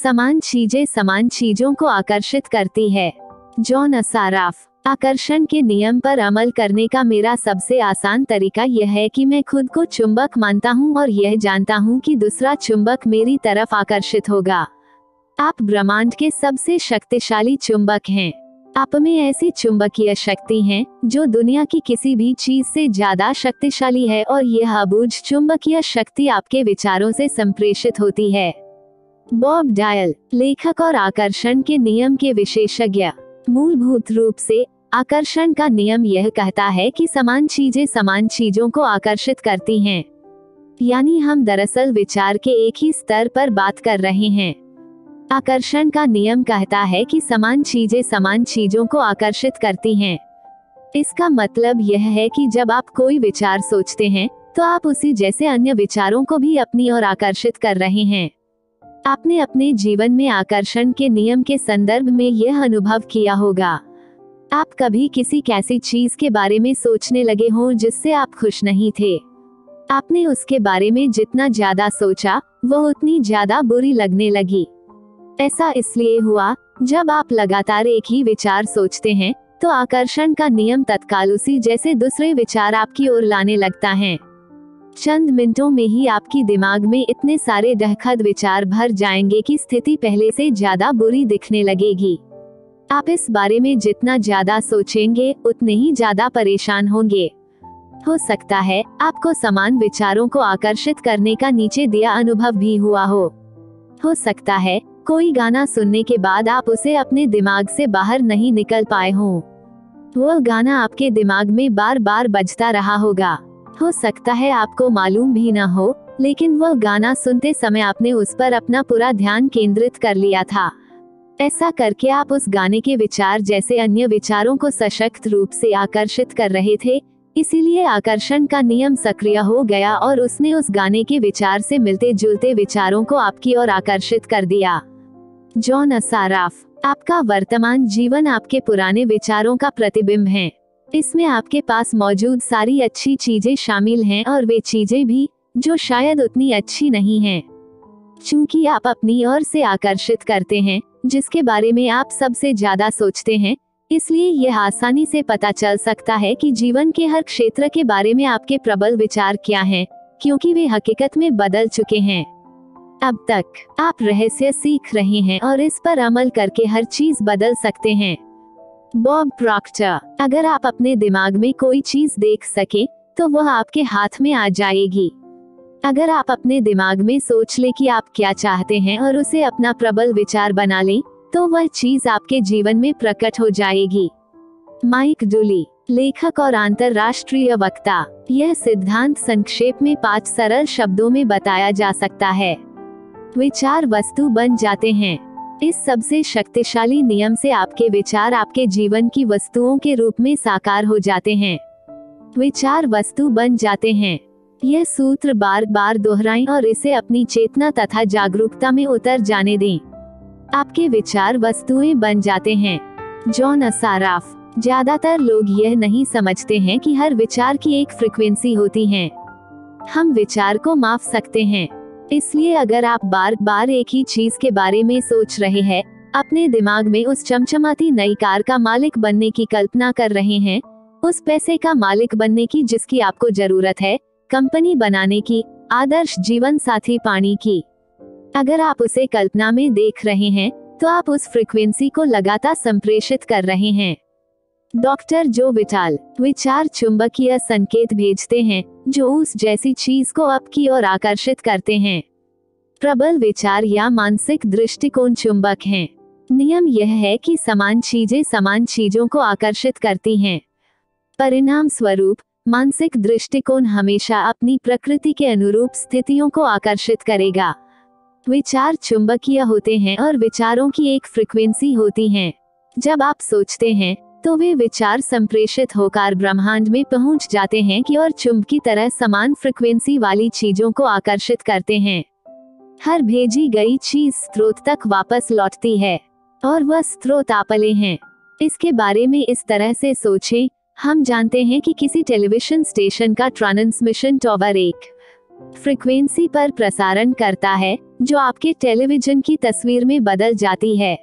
समान चीजें समान चीजों को आकर्षित करती है। जॉन असाराफ। आकर्षण के नियम पर अमल करने का मेरा सबसे आसान तरीका यह है कि मैं खुद को चुंबक मानता हूँ और यह जानता हूँ कि दूसरा चुंबक मेरी तरफ आकर्षित होगा। आप ब्रह्मांड के सबसे शक्तिशाली चुंबक हैं। आप में ऐसी चुंबकीय शक्ति है जो दुनिया की किसी भी चीज से ज्यादा शक्तिशाली है और यह अबूझ चुंबकीय शक्ति आपके विचारों से संप्रेषित होती है। बॉब डायल, लेखक और आकर्षण के नियम के विशेषज्ञ। मूलभूत रूप से आकर्षण का नियम यह कहता है कि समान चीजें समान चीजों को आकर्षित करती हैं। यानी हम दरअसल विचार के एक ही स्तर पर बात कर रहे हैं। आकर्षण का नियम कहता है कि समान चीजें समान चीजों को आकर्षित करती हैं। इसका मतलब यह है कि जब आप कोई विचार सोचते हैं तो आप उसी जैसे अन्य विचारों को भी अपनी ओर आकर्षित कर रहे हैं। आपने अपने जीवन में आकर्षण के नियम के संदर्भ में यह अनुभव किया होगा। आप कभी किसी कैसी चीज के बारे में सोचने लगे हों जिससे आप खुश नहीं थे। आपने उसके बारे में जितना ज्यादा सोचा वो उतनी ज्यादा बुरी लगने लगी। ऐसा इसलिए हुआ, जब आप लगातार एक ही विचार सोचते हैं तो आकर्षण का नियम तत्काल उसी जैसे दूसरे विचार आपकी ओर लाने लगता है। चंद मिनटों में ही आपकी दिमाग में इतने सारे दहकद विचार भर जाएंगे कि स्थिति पहले से ज्यादा बुरी दिखने लगेगी। आप इस बारे में जितना ज्यादा सोचेंगे उतने ही ज्यादा परेशान होंगे। हो सकता है आपको समान विचारों को आकर्षित करने का नीचे दिया अनुभव भी हुआ हो सकता है कोई गाना सुनने के बाद आप उसे अपने दिमाग से बाहर नहीं निकल पाए हों। वह गाना आपके दिमाग में बार बार बजता रहा होगा। हो सकता है आपको मालूम भी न हो, लेकिन वह गाना सुनते समय आपने उस पर अपना पूरा ध्यान केंद्रित कर लिया था। ऐसा करके आप उस गाने के विचार जैसे अन्य विचारों को सशक्त रूप से आकर्षित कर रहे थे। इसीलिए आकर्षण का नियम सक्रिय हो गया और उसने उस गाने के विचार से मिलते जुलते विचारों को आपकी ओर आकर्षित कर दिया। जॉन असाराफ। आपका वर्तमान जीवन आपके पुराने विचारों का प्रतिबिंब है। इसमें आपके पास मौजूद सारी अच्छी चीजें शामिल हैं और वे चीजें भी जो शायद उतनी अच्छी नहीं हैं। चूंकि आप अपनी ओर से आकर्षित करते हैं जिसके बारे में आप सबसे ज्यादा सोचते हैं, इसलिए यह आसानी से पता चल सकता है कि जीवन के हर क्षेत्र के बारे में आपके प्रबल विचार क्या हैं, क्योंकि वे हकीकत में बदल चुके हैं। अब तक आप रहस्य सीख रहे हैं और इस पर अमल करके हर चीज बदल सकते हैं। Bob Procter. अगर आप अपने दिमाग में कोई चीज देख सके तो वह आपके हाथ में आ जाएगी। अगर आप अपने दिमाग में सोच ले कि आप क्या चाहते हैं और उसे अपना प्रबल विचार बना लें तो वह चीज आपके जीवन में प्रकट हो जाएगी। माइक डुली, लेखक और अंतर्राष्ट्रीय वक्ता। यह सिद्धांत संक्षेप में 5 सरल शब्दों में बताया जा सकता है। विचार वस्तु बन जाते हैं। इस सबसे शक्तिशाली नियम से आपके विचार आपके जीवन की वस्तुओं के रूप में साकार हो जाते हैं। विचार वस्तु बन जाते हैं। यह सूत्र बार बार दोहराएं और इसे अपनी चेतना तथा जागरूकता में उतर जाने दें। आपके विचार वस्तुएं बन जाते हैं। जॉन असाराफ। ज्यादातर लोग यह नहीं समझते हैं कि हर विचार की एक फ्रीक्वेंसी होती है। हम विचार को माप सकते हैं। इसलिए अगर आप बार बार एक ही चीज के बारे में सोच रहे हैं, अपने दिमाग में उस चमचमाती नई कार का मालिक बनने की कल्पना कर रहे हैं, उस पैसे का मालिक बनने की जिसकी आपको जरूरत है, कंपनी बनाने की, आदर्श जीवन साथी पाने की, अगर आप उसे कल्पना में देख रहे हैं तो आप उस फ्रीक्वेंसी को लगातार संप्रेषित कर रहे हैं। डॉक्टर जो विटाल। विचार चुंबकीय संकेत भेजते हैं जो उस जैसी चीज को आपकी ओर आकर्षित करते हैं। प्रबल विचार या मानसिक दृष्टिकोण चुंबक हैं। नियम यह है कि समान चीजें समान चीजों को आकर्षित करती हैं। परिणाम स्वरूप मानसिक दृष्टिकोण हमेशा अपनी प्रकृति के अनुरूप स्थितियों को आकर्षित करेगा। विचार चुंबकीय होते हैं और विचारों की एक फ्रीक्वेंसी होती है। जब आप सोचते हैं तो वे विचार संप्रेषित होकर ब्रह्मांड में पहुंच जाते हैं कि और चुंबक की तरह समान फ्रीक्वेंसी वाली चीजों को आकर्षित करते हैं। हर भेजी गई चीज स्रोत तक वापस लौटती है और वह स्रोत आपले हैं। इसके बारे में इस तरह से सोचें, हम जानते हैं कि किसी टेलीविजन स्टेशन का ट्रांसमिशन टावर एक फ्रीक्वेंसी पर प्रसारण करता है, जो आपके टेलीविजन की तस्वीर में बदल जाती है।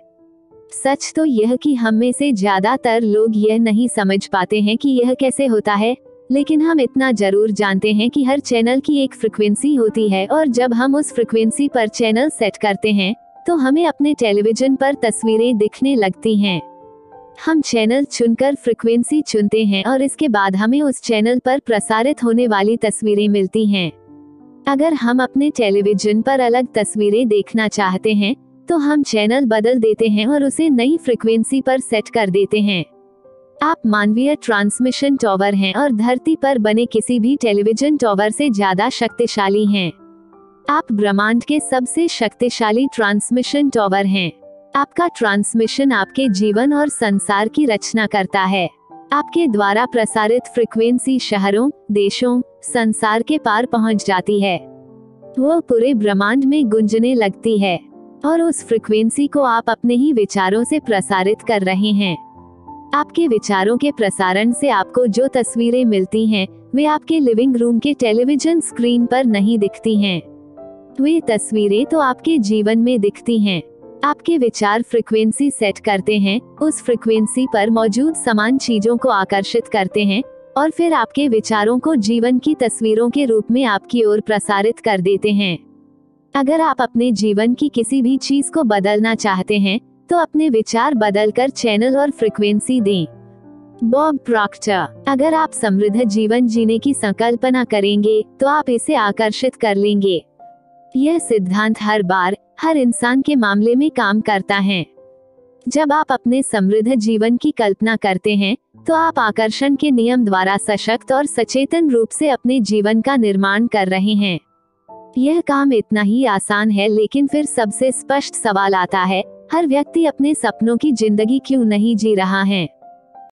सच तो यह कि हम में से ज्यादातर लोग यह नहीं समझ पाते हैं कि यह कैसे होता है, लेकिन हम इतना जरूर जानते हैं कि हर चैनल की एक फ्रीक्वेंसी होती है और जब हम उस फ्रीक्वेंसी पर चैनल सेट करते हैं तो हमें अपने टेलीविजन पर तस्वीरें दिखने लगती हैं। हम चैनल चुनकर फ्रीक्वेंसी चुनते हैं और इसके बाद हमें उस चैनल पर प्रसारित होने वाली तस्वीरें मिलती हैं। अगर हम अपने टेलीविजन पर अलग तस्वीरें देखना चाहते हैं तो हम चैनल बदल देते हैं और उसे नई फ्रीक्वेंसी पर सेट कर देते हैं। आप मानवीय ट्रांसमिशन टावर हैं और धरती पर बने किसी भी टेलीविजन टावर से ज्यादा शक्तिशाली हैं। आप ब्रह्मांड के सबसे शक्तिशाली ट्रांसमिशन टावर हैं। आपका ट्रांसमिशन आपके जीवन और संसार की रचना करता है। आपके द्वारा प्रसारित फ्रीक्वेंसी शहरों, देशों, संसार के पार पहुंच जाती है। वो पूरे ब्रह्मांड में गूंजने लगती है और उस फ्रीक्वेंसी को आप अपने ही विचारों से प्रसारित कर रहे हैं। आपके विचारों के प्रसारण से आपको जो तस्वीरें मिलती हैं, वे आपके लिविंग रूम के टेलीविजन स्क्रीन पर नहीं दिखती हैं। वे तस्वीरें तो आपके जीवन में दिखती हैं। आपके विचार फ्रीक्वेंसी सेट करते हैं, उस फ्रीक्वेंसी पर मौजूद समान चीजों को आकर्षित करते हैं और फिर आपके विचारों को जीवन की तस्वीरों के रूप में आपकी ओर प्रसारित कर देते हैं। अगर आप अपने जीवन की किसी भी चीज को बदलना चाहते हैं तो अपने विचार बदलकर चैनल और फ्रीक्वेंसी दें। Bob Procter. अगर आप समृद्ध जीवन जीने की संकल्पना करेंगे तो आप इसे आकर्षित कर लेंगे। यह सिद्धांत हर बार हर इंसान के मामले में काम करता है। जब आप अपने समृद्ध जीवन की कल्पना करते हैं तो आप आकर्षण के नियम द्वारा सशक्त और सचेतन रूप से अपने जीवन का निर्माण कर रहे हैं। यह काम इतना ही आसान है, लेकिन फिर सबसे स्पष्ट सवाल आता है, हर व्यक्ति अपने सपनों की जिंदगी क्यों नहीं जी रहा है?